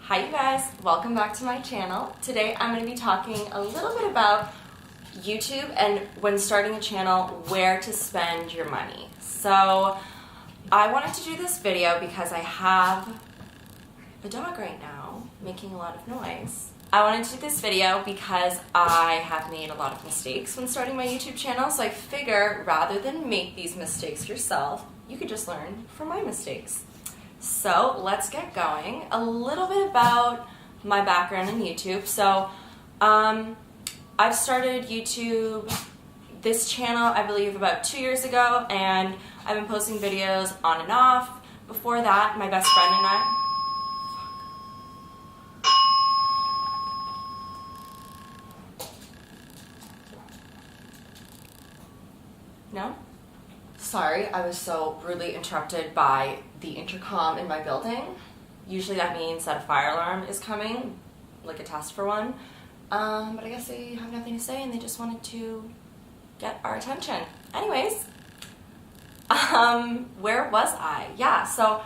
Hi you guys, welcome back to my channel. Today I'm going to be talking a little bit about YouTube and when starting a channel, where to spend your money. So I wanted to do this video because I have a dog right now making a lot of noise. I wanted to do this video because I have made a lot of mistakes when starting my YouTube channel, so I figure rather than make these mistakes yourself, you could just learn from my mistakes. So let's get going. A little bit about my background in YouTube. So I've started YouTube, this channel, I believe about 2 years ago, and I've been posting videos on and off. Before that, my best friend and I... No? Sorry, I was so rudely interrupted by the intercom in my building. Usually that means that a fire alarm is coming, like a test for one. But I guess they have nothing to say and they just wanted to get our attention. Anyways, where was I? Yeah, so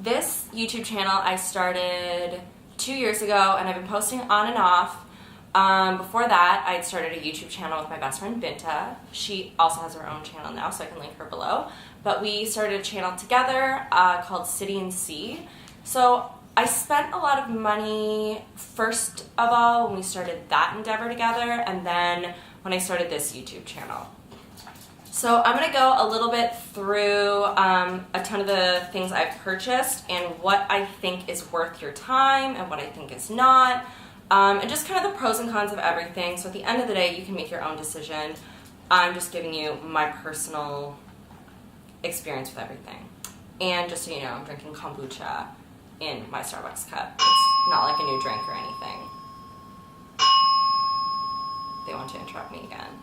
this YouTube channel I started 2 years ago and I've been posting on and off. Before that, I had started a YouTube channel with my best friend Binta. She also has her own channel now, so I can link her below. But we started a channel together called City and Sea. So I spent a lot of money first of all when we started that endeavor together, and then when I started this YouTube channel. So I'm going to go a little bit through a ton of the things I've purchased and what I think is worth your time and what I think is not. And just kind of the pros and cons of everything. So at the end of the day, you can make your own decision. I'm just giving you my personal experience with everything. And just so you know, I'm drinking kombucha in my Starbucks cup. It's not like a new drink or anything. They want to interrupt me again.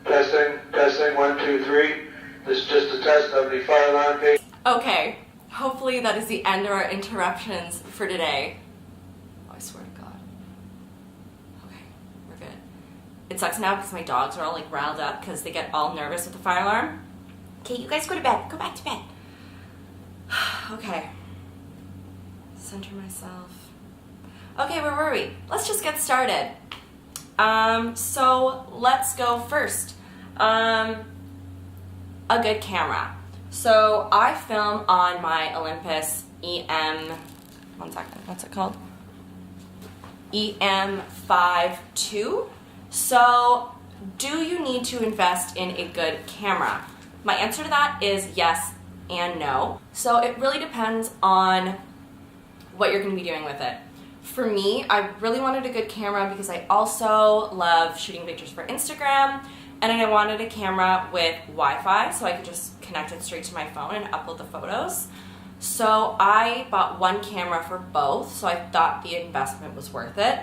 Testing, 1, 2, 3. This is just a test of the fire alarm page. Okay, hopefully that is the end of our interruptions for today. Oh, I swear to God. It sucks now because my dogs are all like riled up because they get all nervous with the fire alarm. Okay, you guys go to bed. Go back to bed. Okay. Center myself. Okay, where were we? Let's just get started. So let's go first. A good camera. So I film on my Olympus one second, what's it called? EM5 II. So, do you need to invest in a good camera? My answer to that is yes and no. So it really depends on what you're going to be doing with it. For me, I really wanted a good camera because I also love shooting pictures for Instagram, and I wanted a camera with Wi-Fi so I could just connect it straight to my phone and upload the photos. So I bought one camera for both, so I thought the investment was worth it.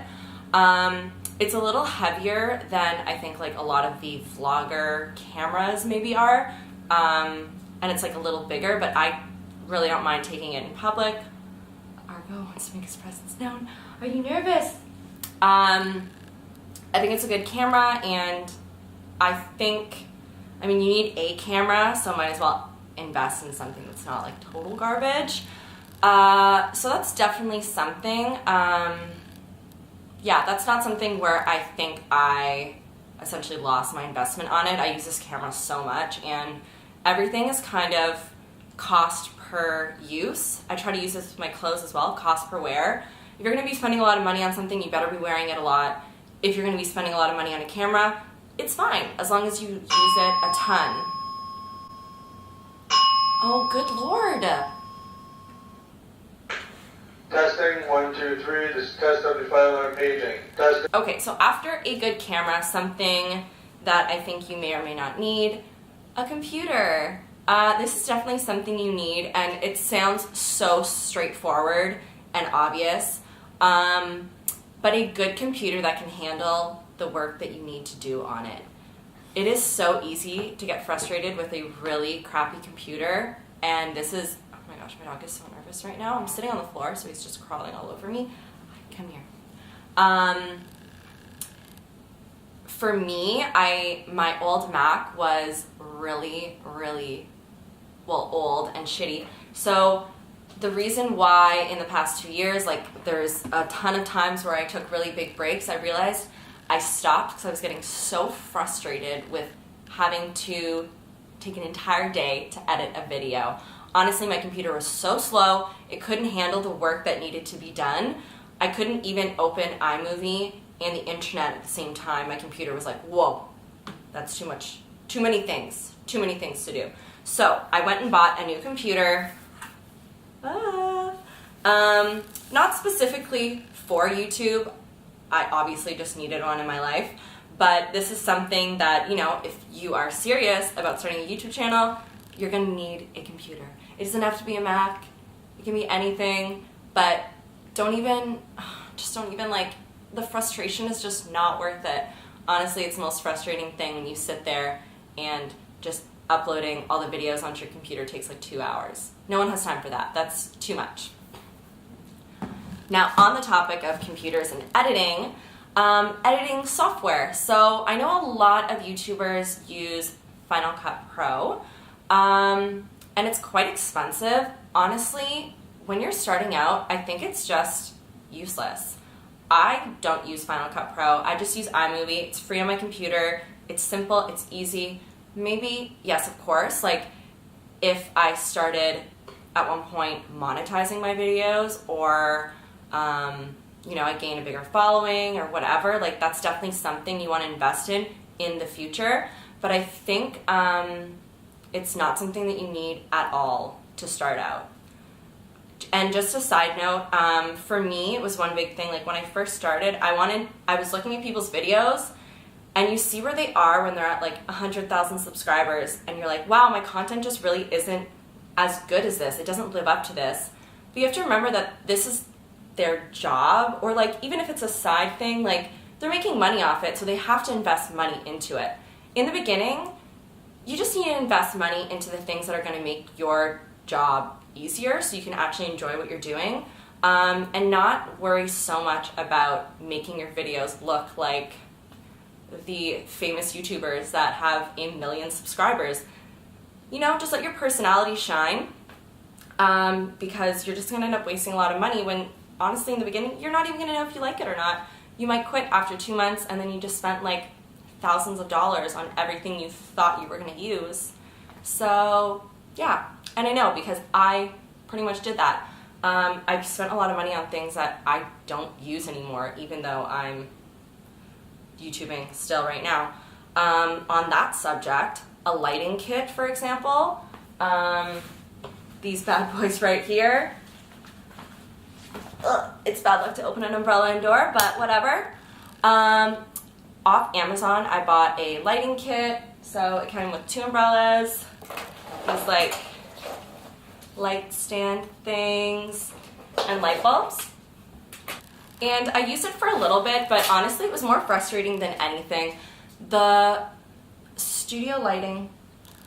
It's a little heavier than I think like a lot of the vlogger cameras maybe are, and it's like a little bigger, but I really don't mind taking it in public. Argo wants to make his presence known. Are you nervous? I think it's a good camera, and I mean you need a camera, so might as well invest in something that's not like total garbage. So that's definitely something. Yeah, that's not something where I think I essentially lost my investment on it. I use this camera so much, and everything is kind of cost per use. I try to use this with my clothes as well, cost per wear. If you're going to be spending a lot of money on something, you better be wearing it a lot. If you're going to be spending a lot of money on a camera, it's fine, as long as you use it a ton. Oh, good Lord. Testing, 1, 2, 3. This is test of the fire alarm paging. Testing. Okay, so after a good camera, something that I think you may or may not need, a computer. This is definitely something you need, and it sounds so straightforward and obvious, but a good computer that can handle the work that you need to do on it. It is so easy to get frustrated with a really crappy computer, and this is, oh my gosh, my dog is so nervous right now. I'm sitting on the floor, so he's just crawling all over me. Come here. For me, my old Mac was really, really, well, old and shitty. So The reason why in the past 2 years, like there's a ton of times where I took really big breaks, I realized I stopped because I was getting so frustrated with having to take an entire day to edit a video. Honestly, my computer was so slow, it couldn't handle the work that needed to be done. I couldn't even open iMovie and the internet at the same time. My computer was like, whoa, that's too much, too many things to do. So I went and bought a new computer, not specifically for YouTube. I obviously just needed one in my life, but this is something that, you know, if you are serious about starting a YouTube channel, you're gonna need a computer. It doesn't have to be a Mac, it can be anything, but don't even like, the frustration is just not worth it. Honestly, it's the most frustrating thing when you sit there and just uploading all the videos onto your computer takes like 2 hours. No one has time for that. That's too much. Now, on the topic of computers and editing, editing software. So I know a lot of YouTubers use Final Cut Pro, and it's quite expensive. Honestly, when you're starting out, I think it's just useless. I don't use Final Cut Pro. I just use iMovie. It's free on my computer. It's simple. It's easy. Maybe, yes, of course, like if I started at one point monetizing my videos, or you know, I gain a bigger following or whatever, like that's definitely something you want to invest in the future. But I think it's not something that you need at all to start out. And just a side note, for me, it was one big thing. Like when I first started, I was looking at people's videos, and you see where they are when they're at like 100,000 subscribers, and you're like, wow, my content just really isn't as good as this. It doesn't live up to this. But you have to remember that this is their job, or like even if it's a side thing, like they're making money off it, so they have to invest money into it. In the beginning, you just need to invest money into the things that are going to make your job easier so you can actually enjoy what you're doing, and not worry so much about making your videos look like the famous YouTubers that have 1 million subscribers. You know, just let your personality shine, because you're just going to end up wasting a lot of money when honestly in the beginning you're not even going to know if you like it or not. You might quit after 2 months and then you just spent like thousands of dollars on everything you thought you were going to use. So yeah, and I know because I pretty much did that. I've spent a lot of money on things that I don't use anymore, even though I'm YouTubing still right now. On that subject, a lighting kit, for example, these bad boys right here. It's bad luck to open an umbrella indoor, but whatever. Off Amazon, I bought a lighting kit, so it came with 2 umbrellas, these like light stand things, and light bulbs. And I used it for a little bit, but honestly it was more frustrating than anything. The studio lighting,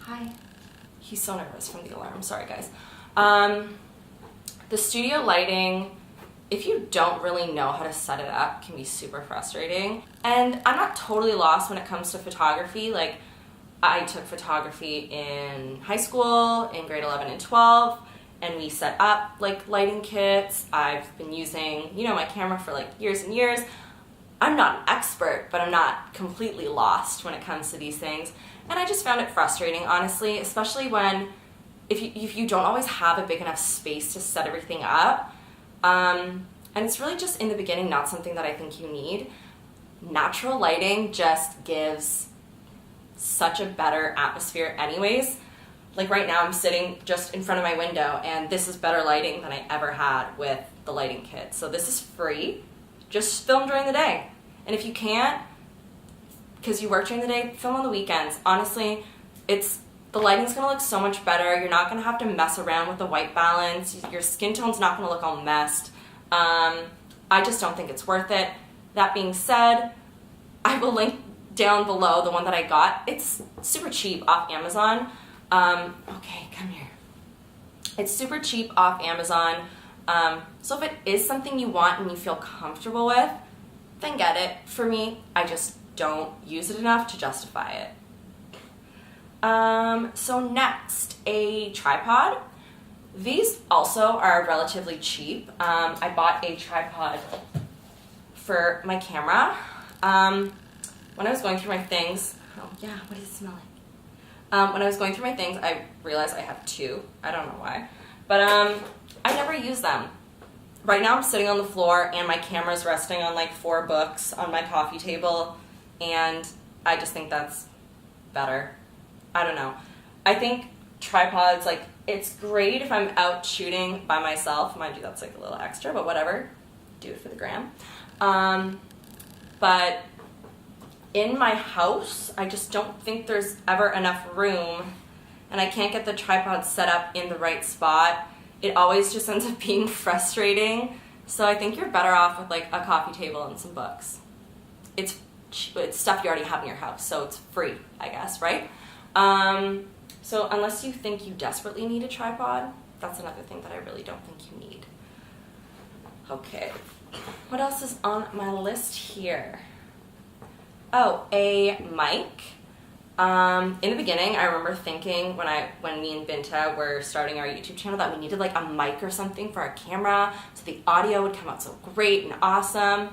hi, he's so nervous from the alarm, sorry guys. The studio lighting, if you don't really know how to set it up, can be super frustrating. And I'm not totally lost when it comes to photography. Like, I took photography in high school, in grade 11 and 12, and we set up like lighting kits. I've been using, you know, my camera for like years and years. I'm not an expert, but I'm not completely lost when it comes to these things. And I just found it frustrating, honestly, especially when, if you don't always have a big enough space to set everything up. And it's really just in the beginning not something that I think you need. Natural lighting just gives such a better atmosphere anyways. Like right now I'm sitting just in front of my window and this is better lighting than I ever had with the lighting kit. So this is free. Just film during the day. And if you can't, because you work during the day, film on the weekends. Honestly, the lighting's gonna look so much better. You're not gonna have to mess around with the white balance. Your skin tone's not gonna look all messed. I just don't think it's worth it. That being said, I will link down below the one that I got. It's super cheap off Amazon. Okay, come here. It's super cheap off Amazon. So if it is something you want and you feel comfortable with, then get it. For me, I just don't use it enough to justify it. So next, a tripod. These also are relatively cheap. I bought a tripod for my camera. When I was going through my things, oh yeah, what does it smell like? When I was going through my things, I realized I have two. I don't know why, but I never use them. Right now I'm sitting on the floor and my camera's resting on like 4 books on my coffee table, and I just think that's better. I don't know. I think tripods, like, it's great if I'm out shooting by myself. Mind you, that's like a little extra, but whatever. Do it for the gram. But in my house, I just don't think there's ever enough room, and I can't get the tripod set up in the right spot. It always just ends up being frustrating. So I think you're better off with like a coffee table and some books. It's stuff you already have in your house, so it's free, I guess, right? So unless you think you desperately need a tripod, that's another thing that I really don't think you need. Okay, what else is on my list here? Oh, a mic. In the beginning, I remember thinking when me and Binta were starting our YouTube channel that we needed like a mic or something for our camera so the audio would come out so great and awesome.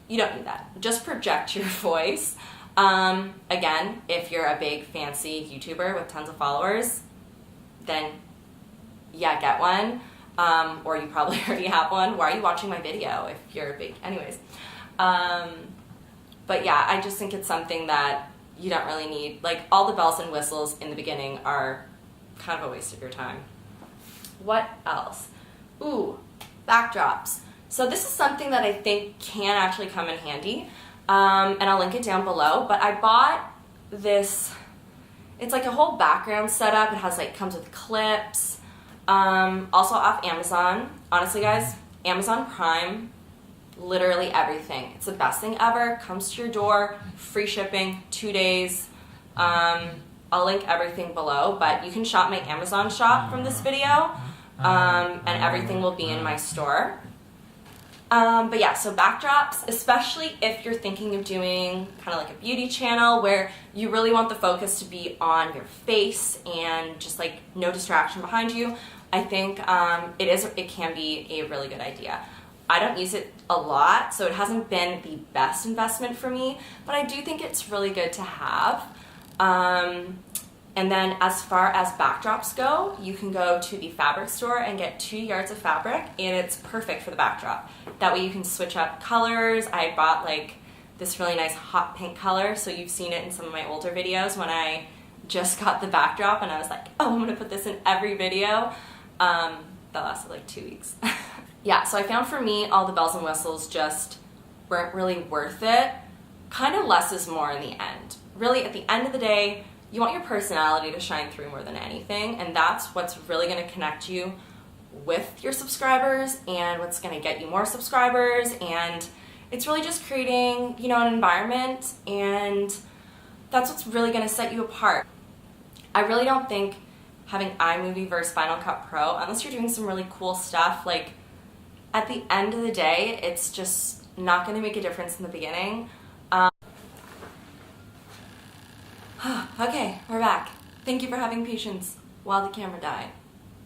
You don't need that. Just project your voice. Again, if you're a big fancy YouTuber with tons of followers, then yeah, get one. Or you probably already have one. Why are you watching my video if you're a big, anyways. But yeah, I just think it's something that you don't really need. Like, all the bells and whistles in the beginning are kind of a waste of your time. What else? Ooh, backdrops. So this is something that I think can actually come in handy, and I'll link it down below, but I bought this, it's like a whole background setup. It has like, comes with clips, also off Amazon. Honestly guys, Amazon Prime, literally everything. It's the best thing ever. Comes to your door, free shipping, 2 days. I'll link everything below, but you can shop my Amazon shop from this video, and everything will be in my store. But yeah, so backdrops, especially if you're thinking of doing kind of like a beauty channel where you really want the focus to be on your face and just like no distraction behind you, I think it can be a really good idea. I don't use it a lot, so it hasn't been the best investment for me, but I do think it's really good to have. And then as far as backdrops go, you can go to the fabric store and get 2 yards of fabric, and it's perfect for the backdrop. That way you can switch up colors. I bought like this really nice hot pink color, so you've seen it in some of my older videos when I just got the backdrop and I was like, oh, I'm gonna put this in every video. That lasted like 2 weeks. Yeah, so I found for me all the bells and whistles just weren't really worth it. Kind of less is more in the end. Really, at the end of the day, you want your personality to shine through more than anything, and that's what's really going to connect you with your subscribers and what's going to get you more subscribers, and it's really just creating, you know, an environment, and that's what's really going to set you apart. I really don't think having iMovie versus Final Cut Pro, unless you're doing some really cool stuff, like, at the end of the day, it's just not going to make a difference in the beginning. Okay, we're back. Thank you for having patience while the camera died.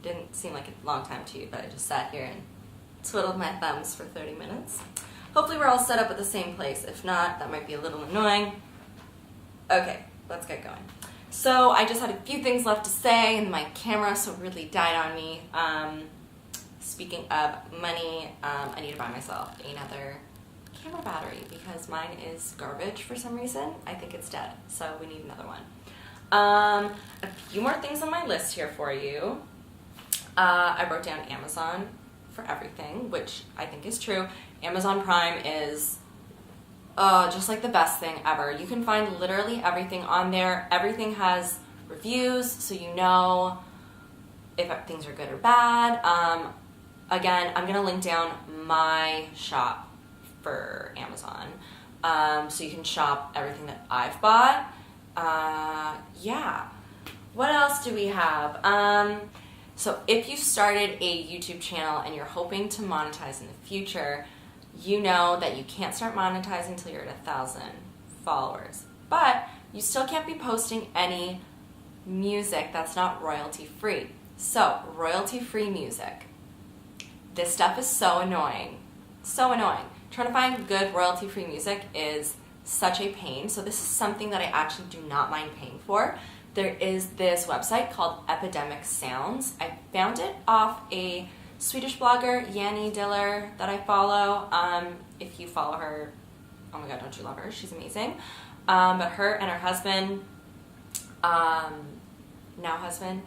Didn't seem like a long time to you, but I just sat here and twiddled my thumbs for 30 minutes. Hopefully we're all set up at the same place. If not, that might be a little annoying. Okay, let's get going. So I just had a few things left to say, and my camera so really died on me. Speaking of money, I need to buy myself another camera battery because mine is garbage for some reason. I think it's dead, so we need another one. A few more things on my list here for you. I wrote down Amazon for everything, which I think is true. Amazon Prime is just like the best thing ever. You can find literally everything on there. Everything has reviews, so you know if things are good or bad. Again, I'm gonna link down my shop for Amazon, so you can shop everything that I've bought. Yeah. What else do we have? So if you started a YouTube channel and you're hoping to monetize in the future, you know that you can't start monetizing until you're at 1,000 followers. But you still can't be posting any music that's not royalty free. So, royalty-free music. This stuff is so annoying. So annoying. Trying to find good royalty-free music is such a pain. So this is something that I actually do not mind paying for. There is this website called Epidemic Sounds. I found it off a Swedish blogger, Yanni Diller, that I follow. If you follow her, oh my god, don't you love her? She's amazing. But her and her husband, now husband,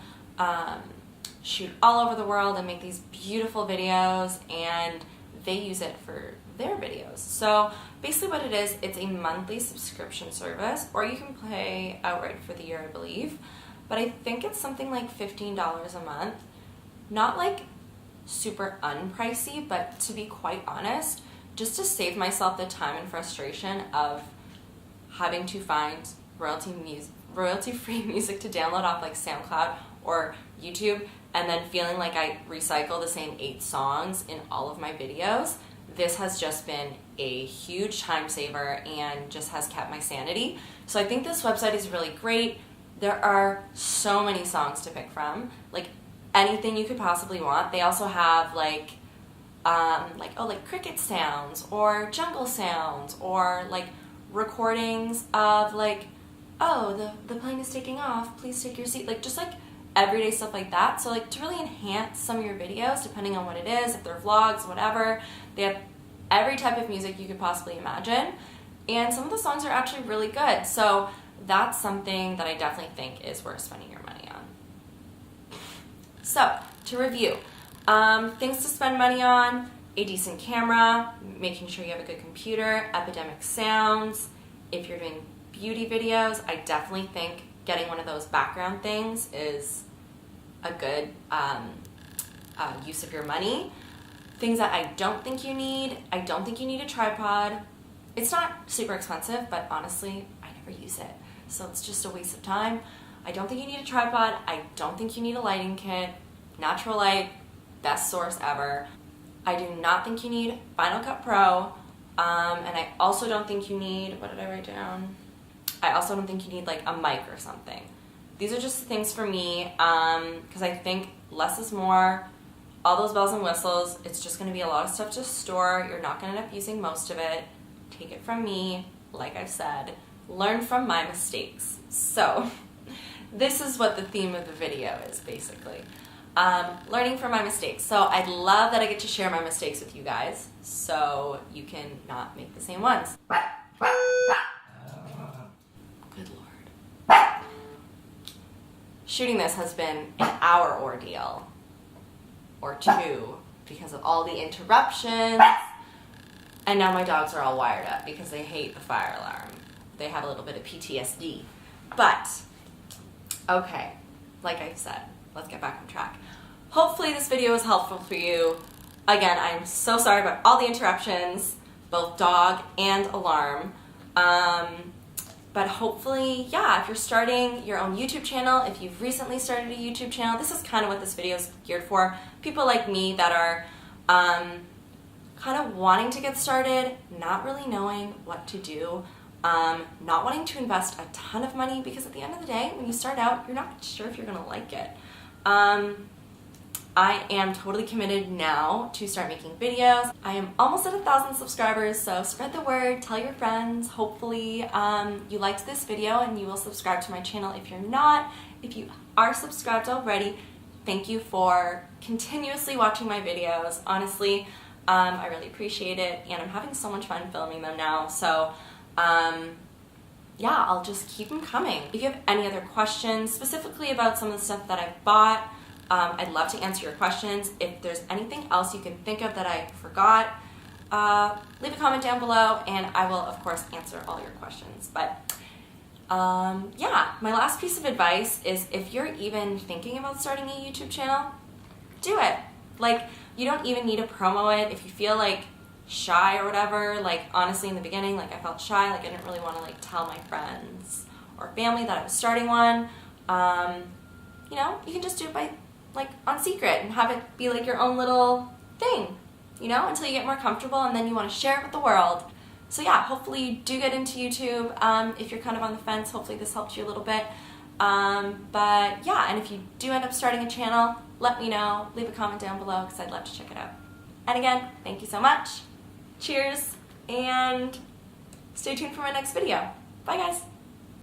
shoot all over the world and make these beautiful videos, and they use it for their videos. So basically what it is, it's a monthly subscription service, or you can pay outright for the year, I believe. But I think it's something like $15 a month. Not like super unpricey, but to be quite honest, just to save myself the time and frustration of having to find royalty-free music to download off like SoundCloud or YouTube, and then feeling like I recycle the same 8 songs in all of my videos. This has just been a huge time saver and just has kept my sanity. So I think this website is really great. There are so many songs to pick from, like anything you could possibly want. They also have like cricket sounds or jungle sounds, or like recordings of like, oh, the plane is taking off, please take your seat, like just like everyday stuff like that. So like to really enhance some of your videos, depending on what it is, if they're vlogs, whatever, they have every type of music you could possibly imagine, and some of the songs are actually really good. So that's something that I definitely think is worth spending your money on. So to review, things to spend money on: a decent camera, making sure you have a good computer, Epidemic Sounds. If you're doing beauty videos, I definitely think getting one of those background things is a good use of your money. Things that I don't think you need: I don't think you need a tripod. It's not super expensive, but honestly, I never use it, so it's just a waste of time. I don't think you need a tripod. I don't think you need a lighting kit. Natural light, best source ever. I do not think you need Final Cut Pro, and I also don't think you need, what did I write down? I also don't think you need like a mic or something. These are just the things for me, because I think less is more. All those bells and whistles, it's just going to be a lot of stuff to store. You're not going to end up using most of it. Take it from me, like I've said, learn from my mistakes. So this is what the theme of the video is, basically. Learning from my mistakes. So I'd love that I get to share my mistakes with you guys, so you can not make the same ones. Good Lord. Shooting this has been an hour ordeal, or 2, because of all the interruptions. And now my dogs are all wired up because they hate the fire alarm. They have a little bit of PTSD. But, okay, like I said, let's get back on track. Hopefully this video was helpful for you. Again, I'm so sorry about all the interruptions, both dog and alarm. But hopefully, yeah, if you're starting your own YouTube channel, if you've recently started a YouTube channel, this is kind of what this video is geared for. People like me that are kind of wanting to get started, not really knowing what to do, not wanting to invest a ton of money, because at the end of the day, when you start out, you're not sure if you're gonna like it. I am totally committed now to start making videos. I am almost at 1,000 subscribers, so spread the word, tell your friends. Hopefully you liked this video and you will subscribe to my channel if you're not. If you are subscribed already, thank you for continuously watching my videos. Honestly, I really appreciate it, and I'm having so much fun filming them now. So yeah, I'll just keep them coming. If you have any other questions, specifically about some of the stuff that I've bought, I'd love to answer your questions. If there's anything else you can think of that I forgot, leave a comment down below, and I will, of course, answer all your questions. But yeah, my last piece of advice is, if you're even thinking about starting a YouTube channel, do it. Like, you don't even need to promo it. If you feel like shy or whatever, like honestly in the beginning, like I felt shy, like I didn't really want to like tell my friends or family that I was starting one. You know, you can just do it by like on secret and have it be like your own little thing, you know, until you get more comfortable, and then you want to share it with the world. So yeah, hopefully you do get into YouTube. If you're kind of on the fence, hopefully this helped you a little bit. But yeah, and if you do end up starting a channel, let me know. Leave a comment down below because I'd love to check it out. And again, thank you so much. Cheers, and stay tuned for my next video. Bye guys.